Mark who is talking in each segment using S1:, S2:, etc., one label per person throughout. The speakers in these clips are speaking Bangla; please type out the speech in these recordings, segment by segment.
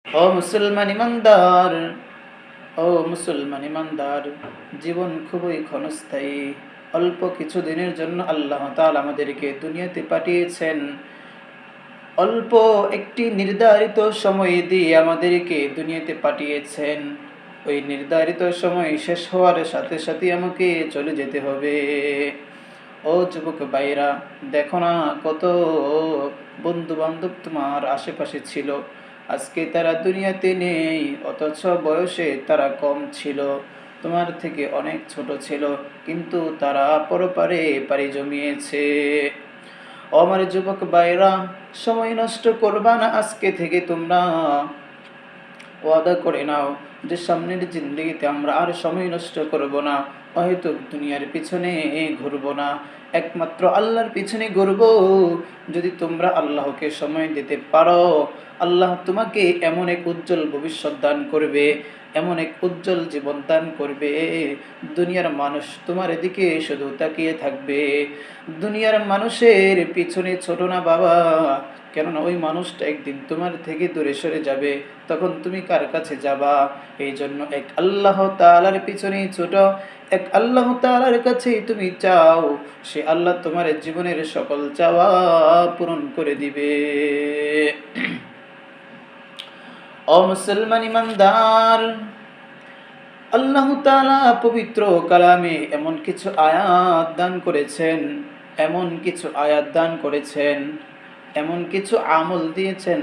S1: ও মুসলমান ইমানদার, ও মুসলমান ইমানদার, জীবন খুবই ক্ষণস্থায়ী। অল্প কিছু দিনের জন্য আল্লাহ তাআলা আমাদেরকে দুনিয়াতে পাঠিয়েছেন। অল্প একটি নির্ধারিত সময় দিয়ে আমাদেরকে দুনিয়াতে পাঠিয়েছেন। ওই নির্ধারিত সময় শেষ হওয়ার সাথে সাথে আমাকে চলে যেতে হবে। ও যুবক ভাইরা, দেখো না কত বন্ধু বান্ধব তোমার আশেপাশে ছিল, আজকে তারা দুনিয়াতে নেই। অথচ বয়সে তারা কম ছিল, তোমার থেকে অনেক ছোট ছিল, কিন্তু তারা পরপারে পাড়ি জমিয়েছে। ও আমার যুবক ভাইরা, সময় নষ্ট করবা না। আজকে থেকে তোমরা ওয়াদা করে নাও যে সামনের জিন্দগিতে আমরা আর সময় নষ্ট করব না, হয়তো দুনিয়ার পিছনে ঘুরব না, একমাত্র আল্লাহর পিছনে ঘুরব। যদি তোমরা আল্লাহকে সময় দিতে পারো, আল্লাহ তোমাকে এমন এক উজ্জ্বল ভবিষ্যৎ দান করবে, এমন এক উজ্জ্বল জীবন দান করবে, দুনিয়ার মানুষ তোমার দিকে শুধু তাকিয়ে থাকবে। দুনিয়ার মানুষের পিছনে ছোট না বাবা, কেননা ওই মানুষটা একদিন তোমার থেকে দূরে সরে যাবে, তখন তুমি কার কাছে যাবা? এই জন্য এক আল্লাহ তাআলার পিছনে ছোট, এক আল্লাহ তাআলার কাছে তুমি চাও, সে আল্লাহ তোমার জীবনের সকল চাওয়া পূরণ করে দিবে। ও মুসলমান ইমানদার, আল্লাহ তাআলা পবিত্র কালামে এমন কিছু আয়াত দান করেছেন, এমন কিছু আয়াত দান করেছেন, এমন কিছু আমল দিয়েছেন,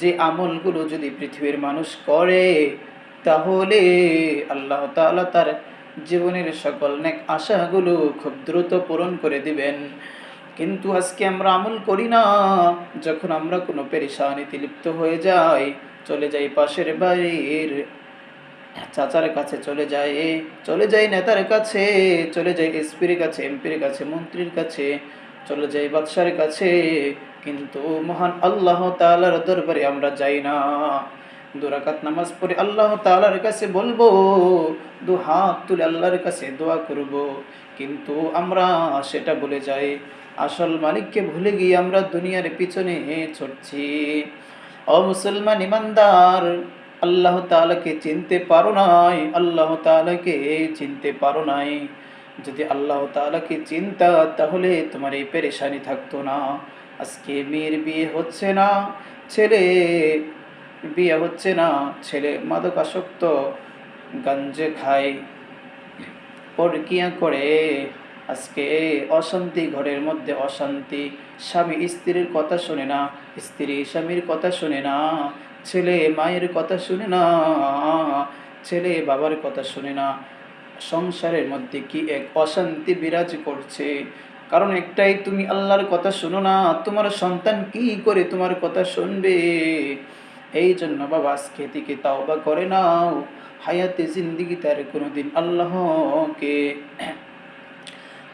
S1: যে আমলগুলো যদি পৃথিবীর মানুষ করে, তাহলে আল্লাহ তাআলা তার জীবনের সকল নেক আশাগুলো খুব দ্রুত পূরণ করে দিবেন। কিন্তু আজকে আমরা আমল করি না। যখন আমরা কোনো পেরেশানিতে লিপ্ত হয়ে যাই, চলে যাই পাশের বাড়ির চাচার কাছে, চলে যাই নেতার কাছে, চলে যাই এসপির কাছে, এমপির কাছে, মন্ত্রীর কাছে, চলে যাই বাদশার কাছে, কিন্তু মহান আল্লাহ তাআলার দরবারে আমরা যাই না। দুরাকাত নামাজ পড়ে আল্লাহ তাআলার কাছে বলবো, দু হাত তুলে আল্লাহর কাছে দোয়া করব, কিন্তু আমরা সেটা ভুলে যাই। আসল মালিককে ভুলে গিয়ে আমরা দুনিয়ার পিছনে ছুটছি। ও মুসলমান ইমানদার, আল্লাহ তাআলাকে চিনতে পারো নাই, আল্লাহ তাআলাকে চিনতে পারো নাই। যদি আল্লাহ তাআলাকে চিনতা, তাহলে তোমার এই পেরেশানি থাকতো না। আজকে মেয়ের বিয়ে হচ্ছে না, ছেলে বিয়ে হচ্ছে না, ছেলে মাদকাসক্ত, গাঞ্জা খায়, পরকিয়া করে, আজকে অশান্তি, ঘরের মধ্যে অশান্তি, স্বামী স্ত্রীর কথা শোনে না, স্ত্রী স্বামীর কথা শোনে না, ছেলে মায়ের কথা শুনে না, ছেলে বাবার কথা শুনে না। সংসারের মধ্যে কি এক অশান্তি বিরাজ করছে, কারণ একটাই, তুমি আল্লাহর কথা শুনো না, তোমার সন্তান কি করে তোমার কথা শুনবে? এই জন্য বাবা, আজকে থেকে তাওবা করে নাও। হায়াতে জিন্দিগি তার কোনোদিন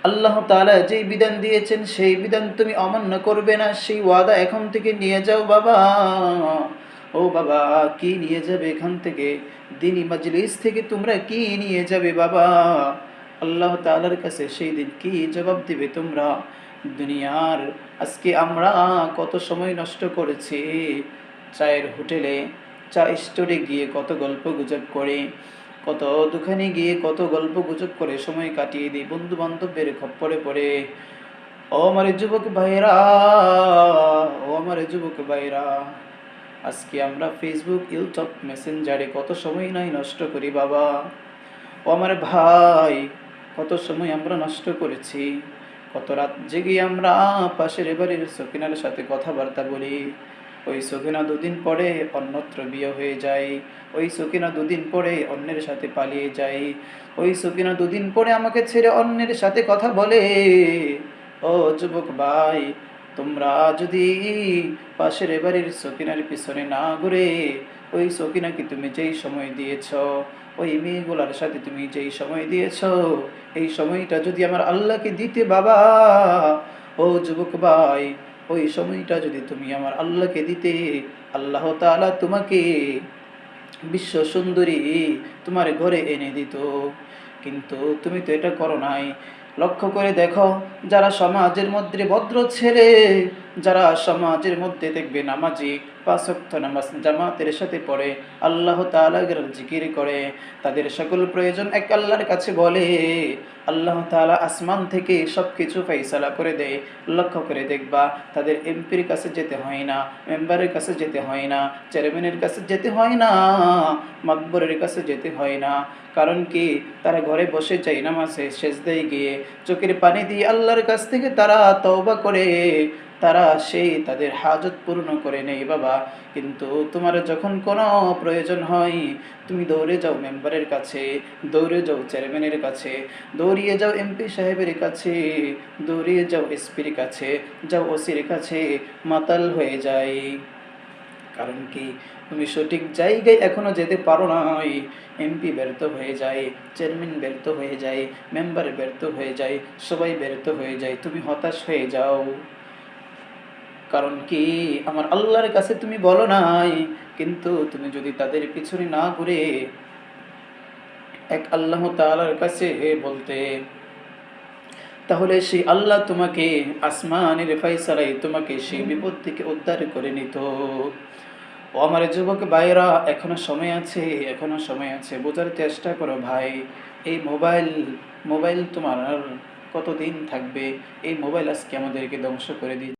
S1: আল্লাহ তাআলা যেই বিধান দিয়েছেন সেই বিধান তুমি অমান্য করবে না, সেই ওয়াদা এখন থেকে নিয়ে যাও বাবা। ও বাবা, কি নিয়ে যাবে এখান থেকে? দ্বীনি মাজলিস থেকে তোমরা কি নিয়ে যাবে বাবা? আল্লাহ তাআলার কাছে সেই দিন কি জবাব দিবে তোমরা? দুনিয়ার আজকে আমরা কত সময় নষ্ট করেছি চায়ের হোটেলে, চা স্টোরে গিয়ে কত গল্প গুজব করে, কত দোকানে গিয়ে কত গল্প গুজব করে সময় কাটিয়ে দিই বন্ধু বান্ধবের খপ্পরে পড়ে। ও আমার যুবক ভাইরা, ও আমার যুবক ভাইরা, আজকে আমরা ফেসবুক, ইউটিউব, মেসেঞ্জারে কত সময় নাই নষ্ট করি বাবা। ও আমার ভাই, কত সময় আমরা নষ্ট করেছি, কত রাত জেগে আমরা পাশের বাড়ির সকিনার সাথে কথাবার্তা বলি। ওই সকিনা দুদিন পরে অন্যত্র বিয়ে হয়ে যায়, ওই সকিনা দুদিন পরে অন্যের সাথে পালিয়ে যায়, ওই সকিনা দুদিন পরে আমাকে ছেড়ে অন্যের সাথে কথা বলে। ও যুবক ভাই, তোমরা যদি পাশের বাড়ির সকিনার পিছনে না ঘুরে, ওই সকিনাকে তুমি যেই সময় দিয়েছ, ওই মেয়েগুলার সাথে তুমি যেই সময় দিয়েছ, এই সময়টা যদি আমার আল্লাহকে দিতে বাবা, ও যুবক ভাই, ওই সময়টা যদি তুমি আমার আল্লাহকে দিতে, আল্লাহ তাআলা তোমাকে বিশ্ব সুন্দরী তোমার ঘরে এনে দিত। কিন্তু তুমি তো এটা করো নাই। লক্ষ্য করে দেখো, যারা সমাজের মধ্যে ভদ্র ছেলে, যারা সমাজের মধ্যে দেখবে নামাজি, 5 ওয়াক্ত নামাজ জামাতের সাথে পড়ে, আল্লাহ তাআলার জিকির করে, তাদের সকল প্রয়োজন এক আল্লাহর কাছে বলে, আল্লাহ তাআলা আসমান থেকে সবকিছু ফায়সালা করে দেয়। লক্ষ্য করে দেখবা, তাদের এমপির কাছে যেতে হয় না, মেম্বারের কাছে যেতে হয় না, চেয়ারম্যানের কাছে যেতে হয় না, মাতবরের কাছে যেতে হয় না। কারণ কি, তারা ঘরে বসে চাই নামাজে সেজদায় গিয়ে চোখের পানি দিয়ে আল্লাহর কাছ থেকে তারা তওবা করে, তারা সেই তাদের হাজত পূর্ণ করে নেই বাবা। কিন্তু তোমার যখন কোনো প্রয়োজন হয়, তুমি দৌড়ে যাও মেম্বারের কাছে, দৌড়ে যাও চেয়ারম্যানের কাছে, দৌড়িয়ে যাও এমপি সাহেবের কাছে, দৌড়িয়ে যাও এসপির কাছে, যাও ওসির কাছে, মাতাল হয়ে যায়। কারণ কি, তুমি সঠিক জায়গায় এখনো যেতে পারো নাই। এমপি ব্যর্থ হয়ে যায়, চেয়ারম্যান ব্যর্থ হয়ে যায়, মেম্বার ব্যর্থ হয়ে যায়, সবাই ব্যর্থ হয়ে যায়, তুমি হতাশ হয়ে যাও। কারণ কি, আমার আল্লাহর কাছে তুমি বলো নাই। কিন্তু তুমি যদি তাদের পিছনে না ঘুরে এক আল্লাহ তাআলার কাছে বলতে, তাহলে সেই আল্লাহ তোমাকে আসমানের ফায়সালায় তোমাকে সেই বিপদ থেকে উদ্ধার করে নিত। ও আমার যুবক ভাইরা, এখনো সময় আছে, এখনো সময় আছে, বোঝার চেষ্টা করো ভাই। এই মোবাইল মোবাইল তোমার আর কতদিন থাকবে? এই মোবাইল আজকে আমাদেরকে ধ্বংস করে দিচ্ছে।